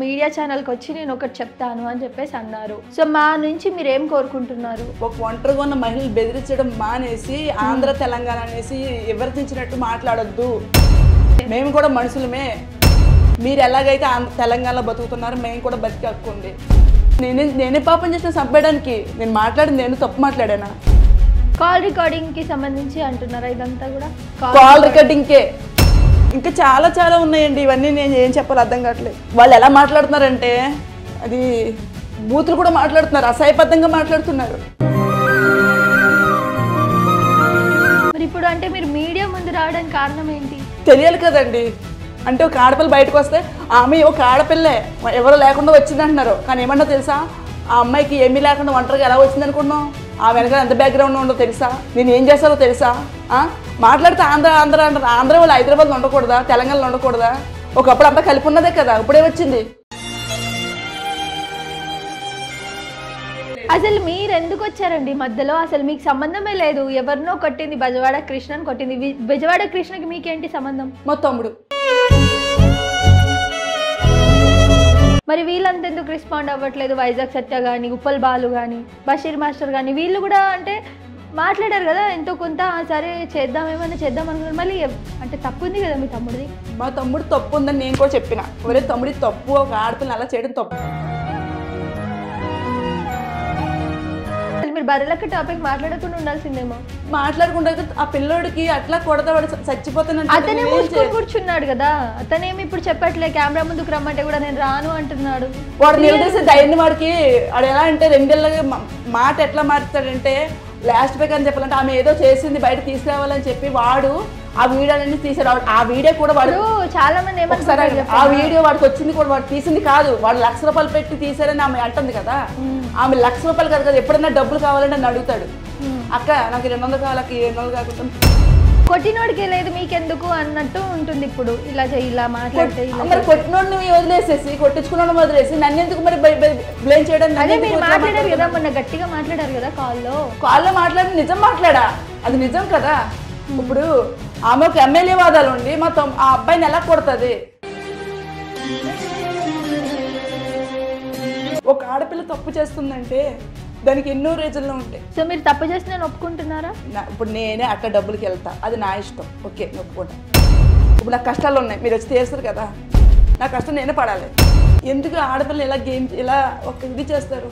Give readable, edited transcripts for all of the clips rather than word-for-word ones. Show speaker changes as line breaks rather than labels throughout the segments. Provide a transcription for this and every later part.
Media ఛానల్కి వచ్చి నేను ఒకటి చెప్తాను అని చెప్పేసి అన్నారు. సో మా నుంచి మీరు ఏం కోరుకుంటున్నారు?
ఒక ఒంటరిగా ఉన్న మహిళలు బెదిరించడం మానేసి ఆంధ్ర తెలంగాణ అనేసి వివర్తించినట్టు మాట్లాడొద్దు. మేము కూడా మనుషులమే. మీరు ఎలాగైతే తెలంగాణలో బతుకుతున్నారో మేము కూడా బతికి హక్కుంది. నేనే పాపం చేసిన చంపేయడానికి నేను తప్పు మాట్లాడానా?
కాల్ రికార్డింగ్కి సంబంధించి అంటున్నారా ఇదంతా కూడా?
కాల్ రికార్డింగ్కే ఇంకా చాలా చాలా ఉన్నాయండి. ఇవన్నీ నేను ఏం చెప్పాలి అర్థం కావట్లేదు. వాళ్ళు ఎలా మాట్లాడుతున్నారంటే అది బూతులు కూడా మాట్లాడుతున్నారు, అసహ్యబద్ధంగా మాట్లాడుతున్నారు.
మరి ఇప్పుడు అంటే మీరు మీడియా ముందు రావడానికి కారణం ఏంటి?
తెలియాలి కదండి. అంటే ఒక ఆడపిల్ల బయటకు వస్తే ఆమె ఒక ఆడపిల్లే ఎవరో లేకుండా వచ్చింది అంటున్నారు. కానీ ఏమన్నా తెలుసా, ఆ అమ్మాయికి ఏమీ లేకుండా ఒంటరిగా ఎలా వచ్చింది అనుకున్నాం? ఆ వెనకాల ఎంత బ్యాక్గ్రౌండ్ ఉందో తెలుసా? నేను ఏం చేస్తారో తెలుసా? మాట్లాడితే ఆంధ్ర ఆంధ్ర అంటారు. ఆంధ్ర వాళ్ళు హైదరాబాద్లో ఉండకూడదా? తెలంగాణలో ఉండకూడదా? ఒకప్పుడు అంతా కలిపి ఉన్నదే కదా, ఇప్పుడే వచ్చింది.
అసలు మీరు ఎందుకు వచ్చారండి మధ్యలో? అసలు మీకు సంబంధమే లేదు. ఎవరినో కొట్టింది బెజవాడ కృష్ణని కొట్టింది. బెజవాడ కృష్ణకి మీకేంటి సంబంధం?
మా తమ్ముడు.
మరి వీళ్ళంతా ఎందుకు రెస్పాండ్ అవ్వట్లేదు? వైజాగ్ సత్య కానీ, ఉప్పల్ బాలు కానీ, బషీర్ మాస్టర్ కానీ వీళ్ళు కూడా అంటే మాట్లాడారు కదా ఎంతో కొంత. సరే ఏమైనా చేద్దాం అనుకున్నారు. మళ్ళీ అంటే తప్పు ఉంది కదా మీ తమ్ముడిది.
మా తమ్ముడు తప్పు ఉందని నేను కూడా చెప్పిన. ఒరే తమ్ముడి తప్పు, ఒక ఆడపిల్లని అలా చేయడం తప్పు.
మీరు బర్రెలకి టాపిక్ మాట్లాడకుండా ఉండాల్సిందేమో.
మాట్లాడకుండా ఆ పిల్లోడికి అట్లా కొడతా వాడు చచ్చిపోతానంటే
అతనే మూసుకొని కూర్చున్నాడు కదా. అతనేమి ఇప్పుడు చెప్పట్లే, కెమెరా ముందుకు రమ్మంటే కూడా నేను రాను అంటున్నాడు.
వాడు నిలదీసే ధైర్యం వాడికి. వాడు ఎలా అంటే రెండేళ్ళగా మాట ఎట్లా మారుతాడంటే లాస్ట్ బ్రేక్ అని చెప్పాలంటే ఆమె ఏదో చేసింది బయట తీసుకురావాలని చెప్పి వాడు ఆ వీడియోలన్నీ తీసాడు. ఆ వీడియో కూడా వాడు
చాలా మంది ఏమంటారు,
ఆ వీడియో వాడికి వచ్చింది కూడా వాడు తీసింది కాదు. వాడు ₹1,00,000 పెట్టి తీసారని ఆమె అంటుంది కదా. ఆమె ₹1,00,000 కాదు కదా, ఎప్పుడైనా డబ్బులు కావాలని నన్ను అడుగుతాడు. అక్క నాకు 200 కావాలి, 200 కాకుండా
కొట్టినోడికి లేదు మీకెందుకు అన్నట్టు ఉంటుంది. ఇప్పుడు ఇలా ఇలా మాట్లాడితే
మరి కొట్టినోడిని వదిలేసేసి కొట్టించుకున్న వదిలేసి నన్ను ఎందుకు మరి బ్లేమ్ చేయడం?
అదే మీరు మాట్లాడారు కదా మొన్న, గట్టిగా మాట్లాడారు కదా
కాల్లో మాట్లాడి నిజం మాట్లాడా, అది నిజం కదా. ఇప్పుడు ఆమె ఒక ఎమ్మెల్యే వాదాలు ఉండి మొత్తం ఆ అబ్బాయిని ఎలా కొడుతుంది? ఒక ఆడపిల్ల తప్పు చేస్తుందంటే దానికి ఎన్నో రీజన్లు ఉంటాయి.
సో మీరు తప్పు చేసి నేను ఒప్పుకుంటున్నారా?
ఇప్పుడు నేనే అట్లా డబ్బులకి వెళ్తా, అది నా ఇష్టం. ఓకే ఒప్పుకుంటా. ఇప్పుడు నాకు కష్టాలు ఉన్నాయి, మీరు వచ్చి తీస్తారు కదా, నా కష్టం నేనే పడాలి. ఎందుకు ఆడపిల్లలు ఇలా ఇలా ఒక ఇది చేస్తారు?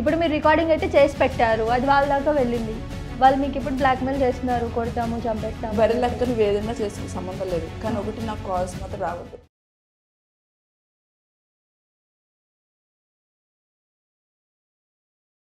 ఇప్పుడు మీరు రికార్డింగ్ అయితే చేసి పెట్టారు, అది వాళ్ళ దాకా వెళ్ళింది. వాళ్ళు మీకు ఇప్పుడు బ్లాక్మెయిల్ చేస్తున్నారు, కొడతాము చంపేస్తాము.
బరి లెక్క నువ్వు ఏదైనా చేసుకునే సంబంధం లేదు, కానీ ఒకటి నాకు కాల్స్ మాత్రం రావద్దు.